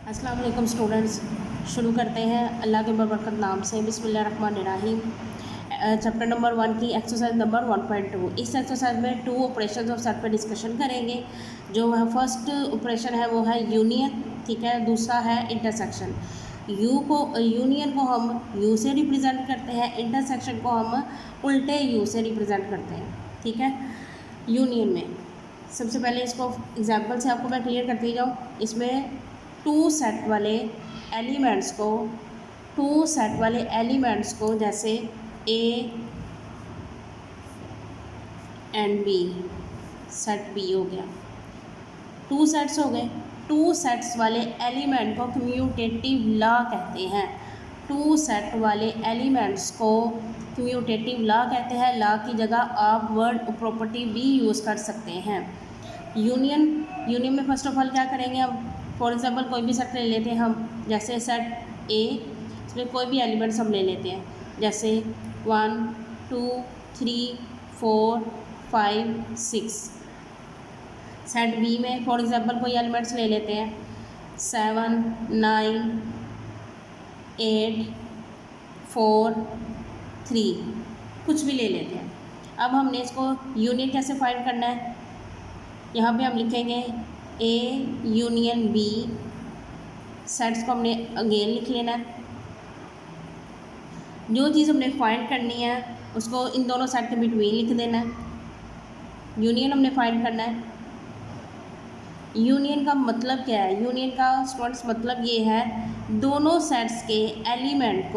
अस्सलाम वालेकुम स्टूडेंट्स। शुरू करते हैं अल्लाह के बरकत नाम से। बिस्मिल्लाहिर्रहमानिर्रहीम। चैप्टर नंबर 1 की एक्सरसाइज नंबर 1.2। इस एक्सरसाइज में 2 ऑपरेशन ऑफ सेट पर डिस्कशन करेंगे। जो है फर्स्ट ऑपरेशन है वो है यूनियन, ठीक है। दूसरा है इंटरसेक्शन। यूनियन को हम यू से रिप्रेजेंट करते हैं, इंटरसेक्शन को हम उल्टे यू से रिप्रेजेंट करते हैं, ठीक है। यूनियन में सबसे पहले इसको एग्जाम्पल से आपको मैं क्लियर करती जाऊँ। इसमें टू सेट वाले एलिमेंट्स को जैसे A and B, set B हो गया, टू सेट्स हो गए। टू सेट्स वाले एलिमेंट को कम्यूटेटिव लॉ कहते हैं। टू सेट वाले एलिमेंट्स को कम्यूटेटिव लॉ कहते हैं। लॉ की जगह आप वर्ड प्रॉपर्टी भी यूज़ कर सकते हैं। यूनियन में फर्स्ट ऑफ ऑल क्या करेंगे हम, फॉर एग्ज़ाम्पल कोई भी सेट ले लेते हैं हम, जैसे सेट ए, इसमें कोई भी एलिमेंट्स हम ले लेते हैं, जैसे 1 2 3 4 5 6। सेट बी में फॉर एग्ज़ाम्पल कोई एलिमेंट्स ले लेते हैं 7 9 8 4 3, कुछ भी ले लेते हैं। अब हमने इसको यूनियन कैसे फाइंड करना है, यहाँ पे हम लिखेंगे ए यूनियन बी। सेट्स को हमने अगेन लिख लेना है। जो चीज़ हमने फाइंड करनी है उसको इन दोनों सेट के बिटवीन लिख देना है। यूनियन हमने फाइंड करना है। यूनियन का मतलब क्या है, यूनियन का स्टूडेंट्स मतलब ये है दोनों सेट्स के एलिमेंट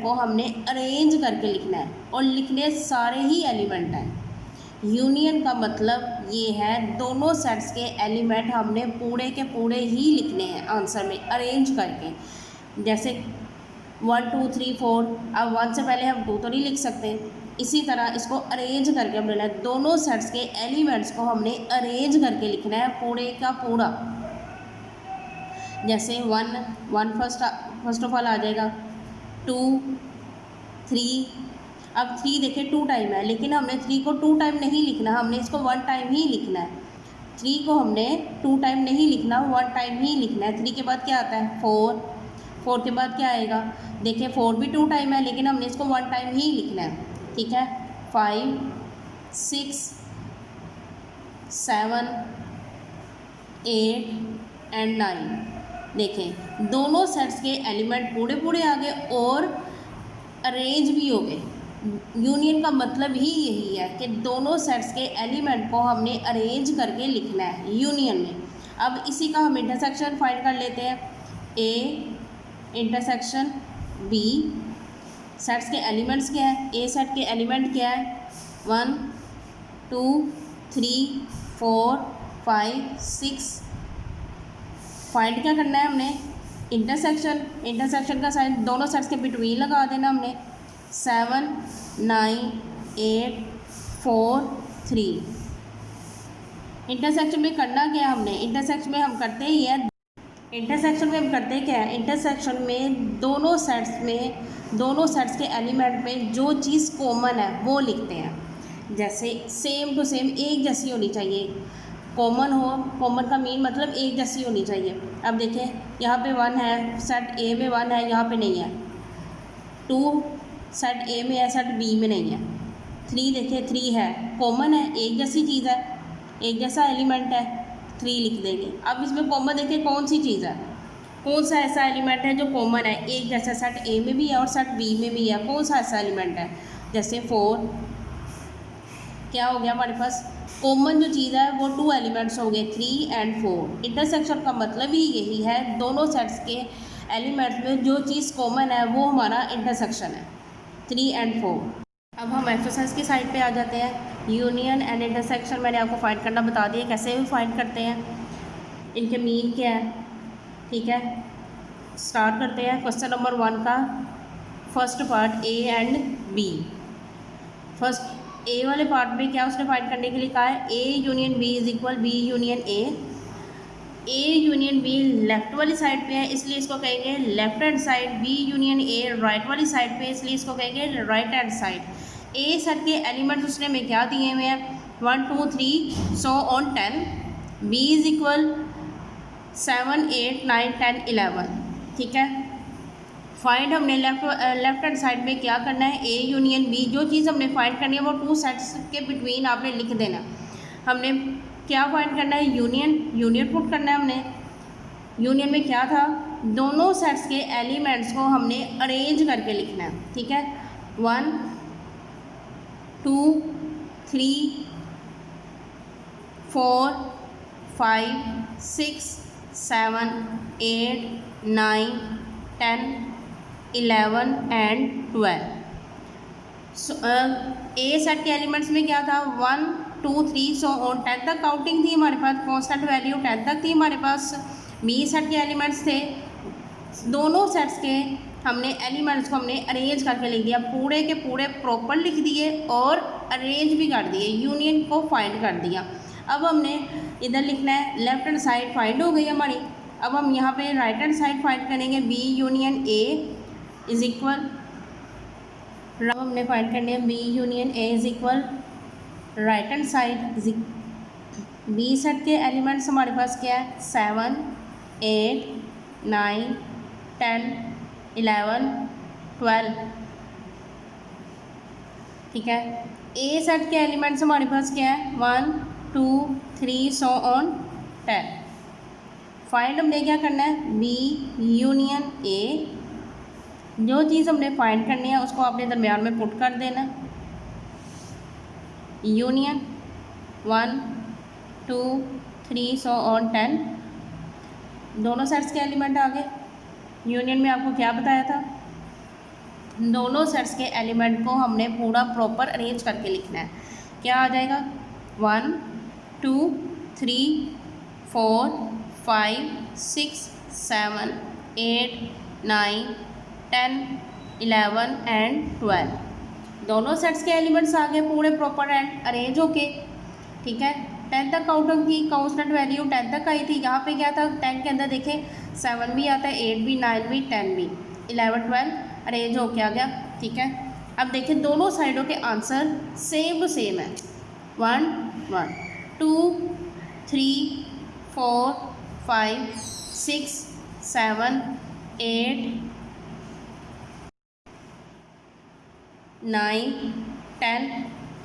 को हमने अरेंज करके लिखना है, और लिखने सारे ही एलिमेंट हैं। यूनियन का मतलब ये है दोनों सेट्स के एलिमेंट हमने पूरे के पूरे ही लिखने हैं आंसर में अरेंज करके। जैसे 1 2 3 4, अब 1 से पहले हम 2 तो नहीं लिख सकते, इसी तरह इसको अरेंज करके हमने लेना है। दोनों सेट्स के एलिमेंट्स को हमने अरेंज करके लिखना है पूरे का पूरा। जैसे 1 फर्स्ट ऑफ ऑल आ जाएगा, 2 3। अब 3 देखिए 2 टाइम है, लेकिन हमने 3 को 2 टाइम नहीं लिखना, हमने इसको 1 टाइम ही लिखना है। 3 को हमने 2 टाइम नहीं लिखना, 1 टाइम ही लिखना है। 3 के बाद क्या आता है 4 के बाद क्या आएगा, देखिए 4 भी 2 टाइम है, लेकिन हमने इसको 1 टाइम ही लिखना है, ठीक है। 5 6 7 8 एंड 9। देखें दोनों सेट्स के एलिमेंट पूरे पूरे आ गए और अरेंज भी हो गए। यूनियन का मतलब ही यही है कि दोनों सेट्स के एलिमेंट को हमने अरेंज करके लिखना है यूनियन में। अब इसी का हम इंटरसेक्शन फाइंड कर लेते हैं। ए इंटरसेक्शन बी, सेट्स के एलिमेंट्स क्या है, ए सेट के एलिमेंट क्या है 1 2 3 4 5 6। फाइंड क्या करना है हमने, इंटरसेक्शन का साइन दोनों सेट्स के बिटवीन लगा देना हमने, 7 9 8 4 3। इंटरसेक्शन में करना क्या है हमने, इंटरसेक्शन में हम करते क्या है, इंटरसेक्शन में दोनों सेट्स के एलिमेंट में जो चीज़ कॉमन है वो लिखते हैं। जैसे सेम टू सेम एक जैसी होनी चाहिए, कॉमन का मीन मतलब एक जैसी होनी चाहिए। अब देखें यहाँ पे 1 है, सेट ए में 1 है, यहाँ पे नहीं है। 2 सेट ए में है, सेट बी में नहीं है। 3 देखिए 3 है, कॉमन है, एक जैसी चीज़ है, एक जैसा एलिमेंट है, 3 लिख देंगे। अब इसमें कॉमन देखिए कौन सी चीज़ है, कौन सा ऐसा एलिमेंट है जो कॉमन है, एक जैसा सेट ए में भी है और सेट बी में भी है, कौन सा ऐसा एलिमेंट है, जैसे 4। क्या हो गया हमारे पास, कॉमन जो चीज़ है वो 2 एलिमेंट्स हो गए, 3 एंड 4। इंटरसेक्शन का मतलब ही यही है दोनों सेट्स के एलिमेंट्स में जो चीज़ कॉमन है वो हमारा इंटरसेक्शन है, 3 एंड 4। अब हम एक्सरसाइज की साइड पे आ जाते हैं। यूनियन एंड इंटरसेक्शन मैंने आपको फाइंड करना बता दिया, कैसे भी फाइंड करते हैं, इनके मीन क्या है, ठीक है। स्टार्ट करते हैं क्वेश्चन नंबर 1 का first part A and B. First A वाले पार्ट में क्या उसने फाइंड करने के लिए कहा है, A union B is equal B union A. A union B left वाली साइड पे है इसलिए इसको कहेंगे left hand side, B union A right वाली साइड पे इसलिए इसको कहेंगे right hand side. A set के एलिमेंट्स उसने में क्या दिए हुए हैं 1 2 3 so on 10। B is equal 7 8 9 10 11, ठीक है। फाइंड हमने लेफ्ट हैंड साइड में क्या करना है, ए यूनियन बी। जो चीज़ हमने फाइंड करनी है वो टू सेट्स के बिटवीन आपने लिख देना। हमने क्या फाइंड करना है, यूनियन पुट करना है हमने। यूनियन में क्या था, दोनों सेट्स के एलिमेंट्स को हमने अरेंज करके लिखना है, ठीक है। 1 2 3 4 5 6 7 8 9 10 11 एंड 12। ए सेट के एलिमेंट्स में क्या था, 1 2 3 सो ऑन 10 तक काउंटिंग थी हमारे पास, कांस्टेंट वैल्यू 10 तक थी हमारे पास। बी सेट के एलिमेंट्स थे, दोनों सेट्स के हमने एलिमेंट्स को हमने अरेंज करके लिख दिया, पूरे के पूरे प्रॉपर लिख दिए और अरेंज भी कर दिए, यूनियन को फाइंड कर दिया। अब हमने इधर लिखना है, लेफ्ट हैंड साइड फाइंड हो गई हमारी। अब हम यहाँ पे राइट हैंड साइड फाइंड करेंगे, B union A is equal, अब हमने फाइंड करनी है B union A is equal right hand side. B set के एलिमेंट्स हमारे पास क्या है, 7 8 9 10 11 12, ठीक है। ए सेट के एलिमेंट्स हमारे पास क्या है, 1 2 3 सो ऑन 10। फाइंड हमने क्या करना है, बी यूनियन ए। जो चीज़ हमने फाइंड करनी है उसको आपने दरमियान में पुट कर देना। यूनियन 1 2 3 सो ऑन 10, दोनों सेट्स के एलिमेंट आ गए। यूनियन में आपको क्या बताया था, दोनों सेट्स के एलिमेंट को हमने पूरा प्रॉपर अरेंज करके लिखना है। क्या आ जाएगा, 1 2 3 4 5 6 7 8 9 10 11 एंड 12, दोनों सेट्स के एलिमेंट्स आ गए पूरे प्रॉपर एंड अरेंज होके, ठीक है। 10 तक काउंटिंग की, कांस्टेंट वैल्यू 10 तक आई थी। यहाँ पे क्या था, 10 के अंदर देखें 7 भी आता है, 8 भी, 9 भी, 10 भी, 11 12 अरेंज होके आ गया, ठीक है। अब देखें दोनों साइडों के आंसर सेम टू सेम है, 1 1 2 3 4 5 6 7 8 9 10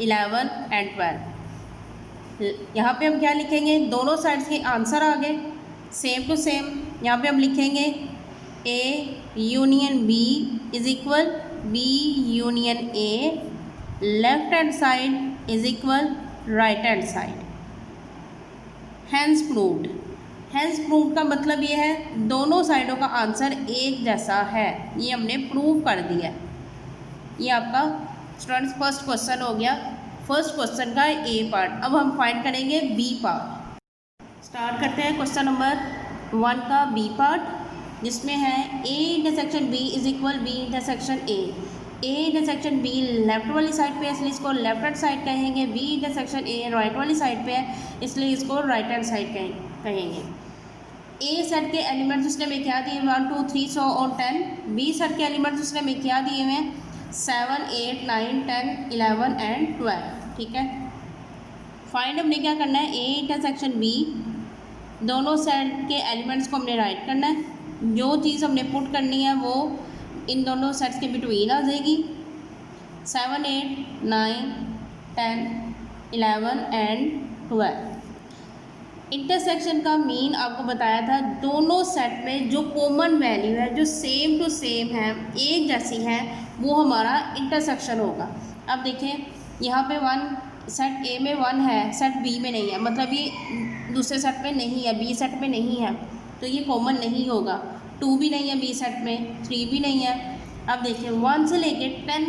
11 एंड 12। यहाँ पे हम क्या लिखेंगे, दोनों साइड्स के आंसर आ गए सेम टू सेम। यहाँ पे हम लिखेंगे A union B is equal B union A, left hand side is equal right hand side. Hence proved, hence proved का मतलब ये है दोनों साइडों का आंसर एक जैसा है, ये हमने प्रूव कर दिया। ये आपका स्टूडेंट्स फर्स्ट क्वेश्चन हो गया, फर्स्ट क्वेश्चन का ए पार्ट। अब हम फाइंड करेंगे बी पार्ट। स्टार्ट करते हैं क्वेश्चन नंबर 1 का बी पार्ट, जिसमें है A intersection B is equal B intersection A. A intersection B left वाली साइड पे है इसलिए इसको लेफ्ट हैंड साइड कहेंगे, बी इंटरसेक्शन ए राइट वाली साइड पे है इसलिए इसको राइट हैंड साइड कहेंगे। ए सेट के एलिमेंट्स उसने में क्या दिए, 1 2 3 सो और 10। बी सेट के एलिमेंट्स उसने में क्या दिए हुए हैं, 7 8 9 10 11 एंड 12, ठीक है। फाइंड हमने क्या करना है, ए इंटरसेक्शन बी, दोनों सेट के एलिमेंट्स को हमने राइट करना है। जो चीज़ हमने पुट करनी है वो इन दोनों सेट्स के बिटवीन आ जाएगी, 7 8 9 10 11 एंड 12। इंटरसेक्शन का मीन आपको बताया था, दोनों सेट में जो कॉमन वैल्यू है, जो सेम टू सेम है, एक जैसी है, वो हमारा इंटरसेक्शन होगा। अब देखें यहाँ पे 1 सेट ए में 1 है, सेट बी में नहीं है, मतलब ये दूसरे सेट में नहीं है, बी सेट में नहीं है, तो ये कॉमन नहीं होगा। 2 भी नहीं है बी सेट में, 3 भी नहीं है। अब देखिए 1 से लेके 10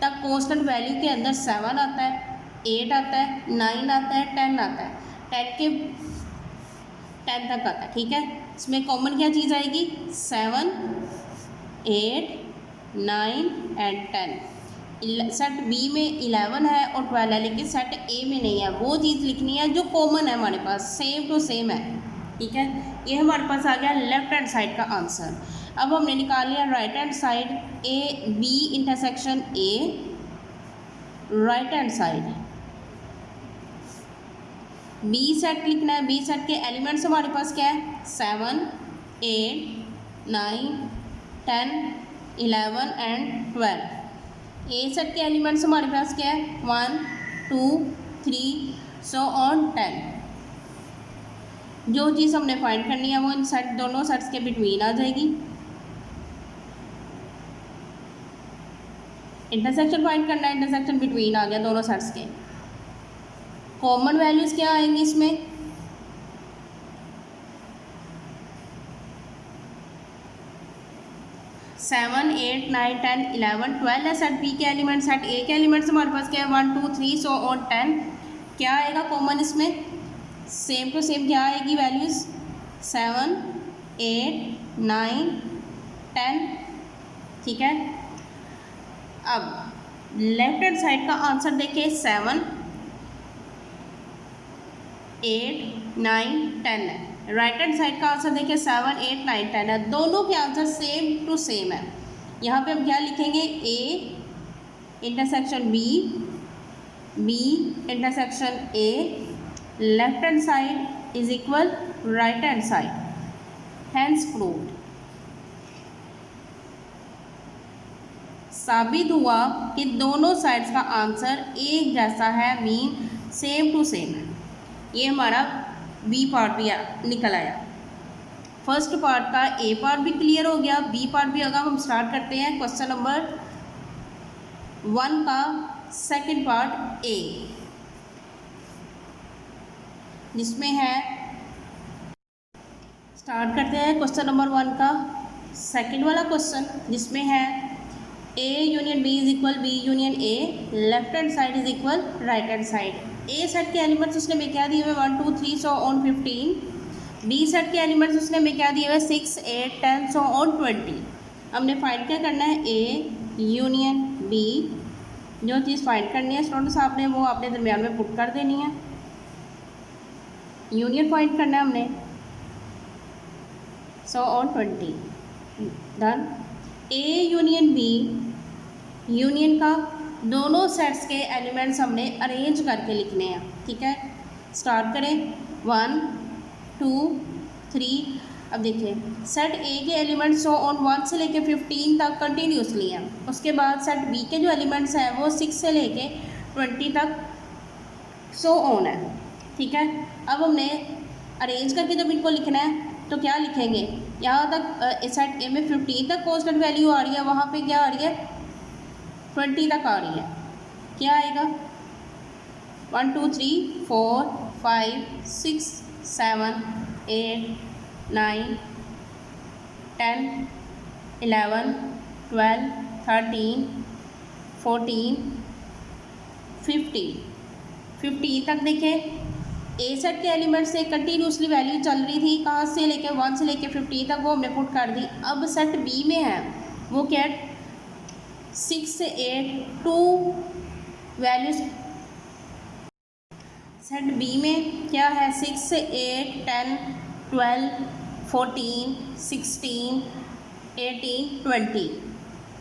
तक कांस्टेंट वैल्यू के अंदर 7 आता है, 8 आता है, 9 आता है, 10 आता है, 10 के 10 तक आता है, ठीक है। इसमें कॉमन क्या चीज़ आएगी, 7 8 9 एंड 10। सेट बी में 11 है और 12 है, लेकिन सेट ए में नहीं है। वो चीज़ लिखनी है जो कॉमन है हमारे पास, सेम टू सेम है, ठीक है। ये हमारे पास आ गया लेफ्ट हैंड साइड का आंसर। अब हमने निकाल लिया right hand side, A B intersection A right hand side. B set लिखना है, बी सेट के एलिमेंट्स हमारे पास क्या है, 7, 8, 9, 10, 11 एंड 12। ए सेट के एलिमेंट्स हमारे पास क्या है? 1, 2, 3 सो ऑन 10। जो चीज़ हमने फाइंड करनी है वो इन सेट दोनों सेट्स के बिटवीन आ जाएगी। इंटरसेक्शन फाइंड करना है, इंटरसेक्शन बिटवीन आ गया दोनों सेट्स के। कॉमन वैल्यूज़ क्या आएंगी इसमें? सेवन, 8, 9, 10, 11, 12 है सेट बी के एलिमेंट। सेट ए के एलिमेंट्स हमारे पास क्या है? 1, 2, 3 सो ऑन 10। क्या आएगा कॉमन इसमें? सेम टू सेम क्या आएगी वैल्यूज़? 7, 8, 9, 10। ठीक है। अब लेफ्ट हैंड साइड का आंसर देखिए 7, 8, 9, 10 है। राइट हैंड साइड का आंसर देखिए 7, 8, 9, 10 है। दोनों के आंसर सेम टू सेम है। यहाँ पे हम क्या लिखेंगे? A intersection B, B intersection A, left hand side is equal right hand side. Hence proved. साबित हुआ कि दोनों साइड्स का आंसर एक जैसा है, मीन सेम टू सेम है। ये हमारा बी पार्ट भी निकल आया। फर्स्ट पार्ट का ए पार्ट भी क्लियर हो गया, बी पार्ट भी होगा। हम स्टार्ट करते हैं क्वेश्चन नंबर 1 का सेकंड पार्ट ए, जिसमें है, स्टार्ट करते हैं क्वेश्चन नंबर 1 का सेकंड वाला क्वेश्चन, जिसमें है A union B is equal B union A, left hand side is equal right hand side. A set के एलिमेंट्स उसने में क्या दिए हुए? 1, 2, 3 सो ऑन 15। बी सेट के एलिमेंट्स उसने में क्या दिए हुए? 6, 8, 10 सो ऑन 20। हमने फाइंड क्या करना है? A union B. जो चीज़ फाइंड करनी है स्टूडेंट्स आपने, वो आपने दरमियान में पुट कर देनी है। यूनियन फाइंड करना है हमने, so on 20 done. A union B, union का दोनों सेट्स के एलिमेंट्स हमने अरेंज करके लिखने हैं। ठीक है, स्टार्ट करें 1, 2, 3। अब देखिए सेट ए के एलिमेंट्स सो ऑन 1 से लेके 15 तक कंटिन्यूसली हैं। उसके बाद सेट बी के जो एलिमेंट्स हैं वो 6 से लेके 20 तक सो ऑन है। ठीक है, अब हमने अरेंज करके जब इनको लिखना है तो क्या लिखेंगे? यहाँ तक सेट ए में 15 तक कांस्टेंट वैल्यू आ रही है, वहाँ पे क्या आ रही है? 20 तक आ रही है। क्या आएगा? 1, 2, 3, 4, 5, 6, 7, 8, 9, 10, 11, 12, 13, 14, 15। 15 तक देखें ए सेट के एलिमेंट से कंटिन्यूसली वैल्यू चल रही थी, कहाँ से लेके 1 से लेके 15 तक, वो हमने पुट कर दी। अब सेट बी में है वो क्या? 6 से 8 2 वैल्यूज। सेट बी में क्या है? 6 से 8, 10, 12, 14, 16, 18, 20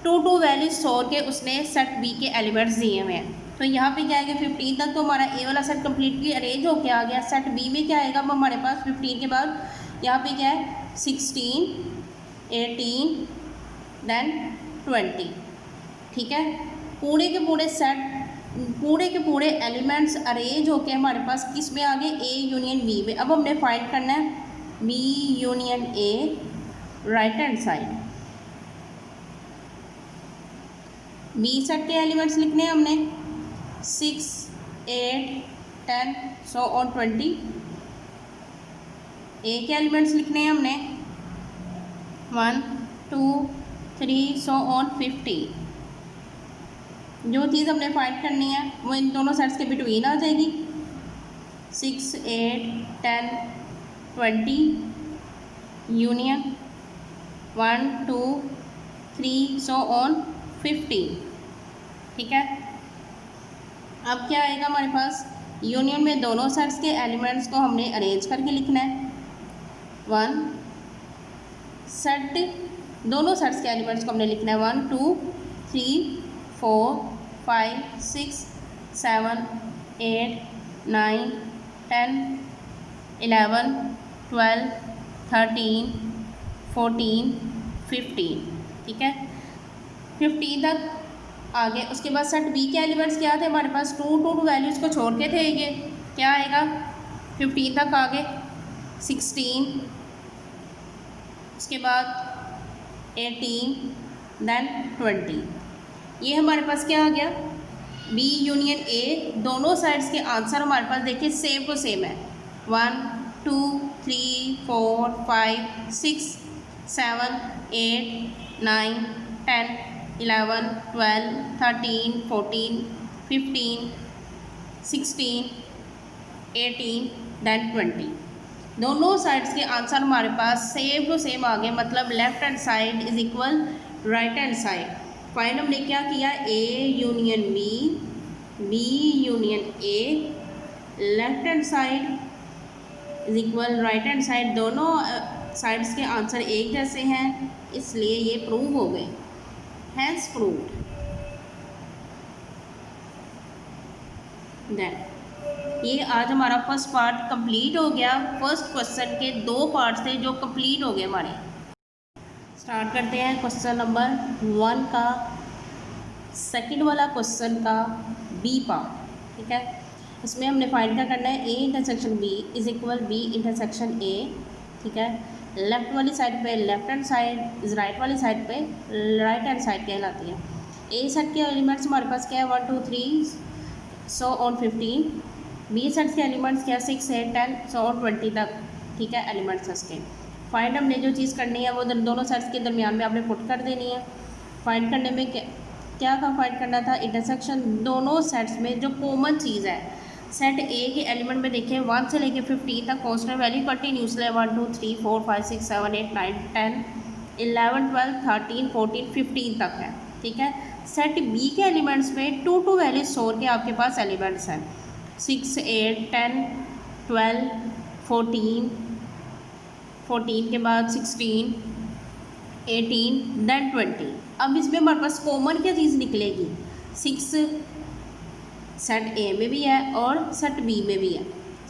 2 वैल्यूज छोड़ के उसने सेट बी के एलिमेंट्स दिए हुए हैं। तो यहाँ पे क्या आएगा? 15 तक तो हमारा ए वाला सेट कम्प्लीटली अरेंज होके आ गया। सेट बी में क्या आएगा? अब हमारे पास 15 के बाद यहाँ पे क्या है? 16, 18 देन 20। ठीक है, पूरे के पूरे सेट, पूरे के पूरे एलिमेंट्स अरेंज होके हमारे पास किस में आ गए? ए यूनियन बी में। अब हमने फाइंड करना है B union A, right hand side. B set के एलिमेंट्स लिखने हैं हमने 6, 8, 10 सो ऑन 20। ए के एलिमेंट्स लिखने हैं हमने 1, 2, 3 सो ऑन 50। जो चीज़ हमने फाइंड करनी है वो इन दोनों सेट्स के बिटवीन आ जाएगी। 6, 8, 10, 20 यूनियन 1, 2, 3 सो ऑन 50। ठीक है, अब क्या आएगा हमारे पास? यूनियन में दोनों सेट्स के एलिमेंट्स को हमने अरेंज करके लिखना है। 1 सेट, दोनों सेट्स के एलिमेंट्स को हमने लिखना है 1, 2, 3, 4, 5, 6, 7, 8, 9, 10, 11, 12, 13, 14, 15, ठीक है 15 तक आगे। उसके बाद सेट बी के एलिमेंट्स क्या थे हमारे पास, 2 वैल्यूज़ को छोड़ के थे, ये क्या आएगा 15 तक आगे 16, उसके बाद 18, देन 20। ये हमारे पास क्या आ गया, बी यूनियन ए। दोनों साइड्स के आंसर हमारे पास देखिए सेम टू सेम है, 1 2 3 4 5 6 7 8 9 10 11 12 13 14 15 16 18 देन 20। दोनों साइड्स के आंसर हमारे पास सेम टू सेम आ गए, मतलब left hand side is equal right hand side. Final हमने क्या किया, A union B, B union A, left hand side is equal right hand side. दोनों साइड्स के आंसर एक जैसे हैं, इसलिए ये प्रूव हो गए, हैंस प्रूव्ड। देन ये आज हमारा फर्स्ट पार्ट कंप्लीट हो गया। फर्स्ट क्वेश्चन के 2 पार्ट्स थे जो कंप्लीट हो गए हमारे। स्टार्ट करते हैं क्वेश्चन नंबर 1 का, सेकंड वाला क्वेश्चन का बी पार्ट, ठीक है। इसमें हमने फाइंड क्या करना है, A intersection B is equal B intersection A, ठीक है। लेफ्ट वाली साइड पे left hand side is right वाली साइड पे राइट हैंड साइड कहलाती है। ए सेट के एलिमेंट्स हमारे पास क्या है, 1 2 3 सो ऑन 15। बी सेट के एलिमेंट्स क्या 6 8 10 सो ऑन 20 तक, ठीक है एलिमेंट्स उसके। फाइंड हमने जो चीज़ करनी है वो दोनों सेट्स के दरमियान में आपने पुट कर देनी है। फाइंड करने में क्या था, फाइंड करना था इंटरसेक्शन दोनों सेट्स में जो कॉमन चीज़ है। सेट ए के एलिमेंट में देखें 1 से लेके 15 तक कांस्टेंट वैल्यू कंटिन्यूसली 1 2 3 4 5 6 7 8 9 10 11 12 13 14 15 तक है, ठीक है। सेट बी के एलिमेंट्स में 2 वैल्यूज छोड़ के आपके पास एलिमेंट्स हैं 6 8 10 12 14 14 के बाद 16 18 देन 20। अब इसमें हमारे पास कॉमन क्या चीज़ निकलेगी, 6 सेट ए में भी है और सेट बी में भी है,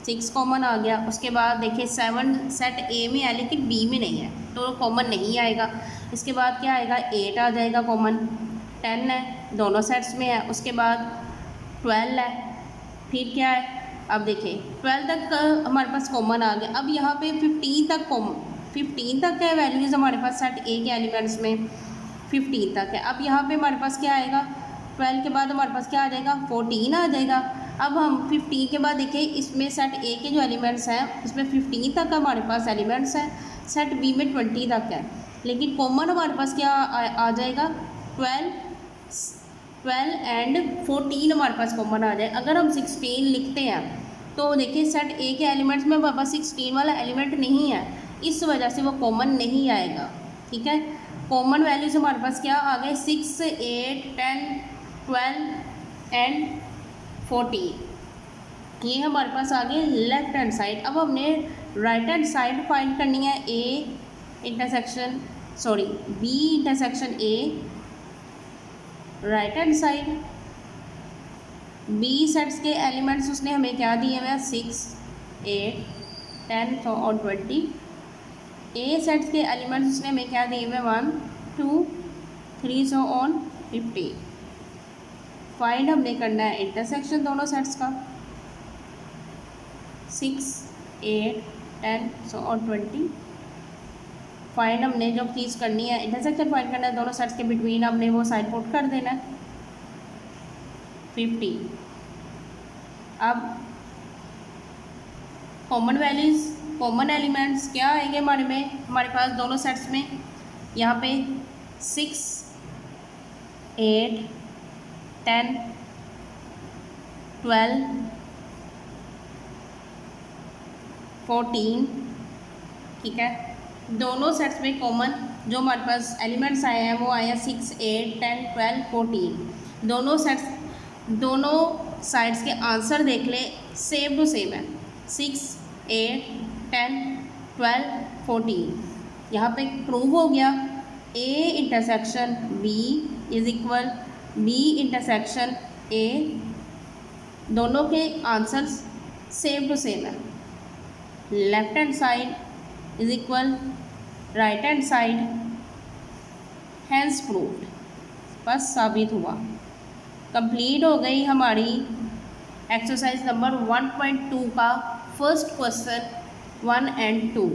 6 कॉमन आ गया। उसके बाद देखिए 7 सेट ए में है लेकिन बी में नहीं है तो कॉमन नहीं आएगा। इसके बाद क्या आएगा, 8 आ जाएगा कॉमन, 10 है दोनों सेट्स में है। उसके बाद 12 है, फिर क्या है, अब देखिए 12 तक हमारे पास कॉमन आ गया। अब यहाँ पे 15 तक कॉमन, 15 तक है वैल्यूज़ हमारे पास सेट ए के एलिमेंट्स में 15 तक है। अब यहाँ पे हमारे पास क्या आएगा, 12 के बाद हमारे पास क्या आ जाएगा, 14 आ जाएगा। अब हम 15 के बाद देखिए इसमें सेट ए के जो एलिमेंट्स हैं इसमें 15 तक हमारे पास एलिमेंट्स हैं, सेट बी में 20 तक है, लेकिन कॉमन हमारे पास क्या आ जाएगा, 12 एंड 14 हमारे पास कॉमन आ जाए। अगर हम 16 लिखते हैं तो देखिए सेट ए के एलिमेंट्स में हमारे पास 16 वाला एलिमेंट नहीं है, इस वजह से वो कॉमन नहीं आएगा, ठीक है। कॉमन वैल्यूज हमारे पास क्या आ गए, 6 8 10 12 एंड 14। ये हमारे पास आ गए लेफ्ट हैंड साइड। अब हमने राइट हैंड साइड फाइंड करनी है, A intersection B intersection A right hand side. B sets के एलिमेंट्स उसने हमें क्या दिए हुए हैं, 6 8 10 और 20। ए सेट्स के एलिमेंट्स उसने हमें क्या दिए हुए, 1 2 3 और 50। फाइंड हमने करना है इंटरसेक्शन दोनों सेट्स का, 6 8 10 और 20। फाइंड हमने जो चीज़ करनी है इंटरसेक्शन फाइंड करना है दोनों सेट्स के बिटवीन, हमने वो साइड पुट कर देना है 50। अब कॉमन वैल्यूज़ कॉमन एलिमेंट्स क्या आएंगे हमारे पास दोनों सेट्स में, यहाँ पे 6 8 10 12 14, ठीक है। दोनों सेट्स में कॉमन जो हमारे पास एलिमेंट्स आए हैं वो आए हैं 6 8 10 12 14। दोनों साइड्स के आंसर देख ले सेम टू सेम है, 6 8 10 12 14। यहाँ पे प्रूव हो गया A intersection B is equal B intersection A, दोनों के आंसर्स सेम टू सेम है। Left hand side is equal right hand side hence proved, बस साबित हुआ। कंप्लीट हो गई हमारी एक्सरसाइज नंबर 1.2 का फर्स्ट क्वेश्चन 1 and 2।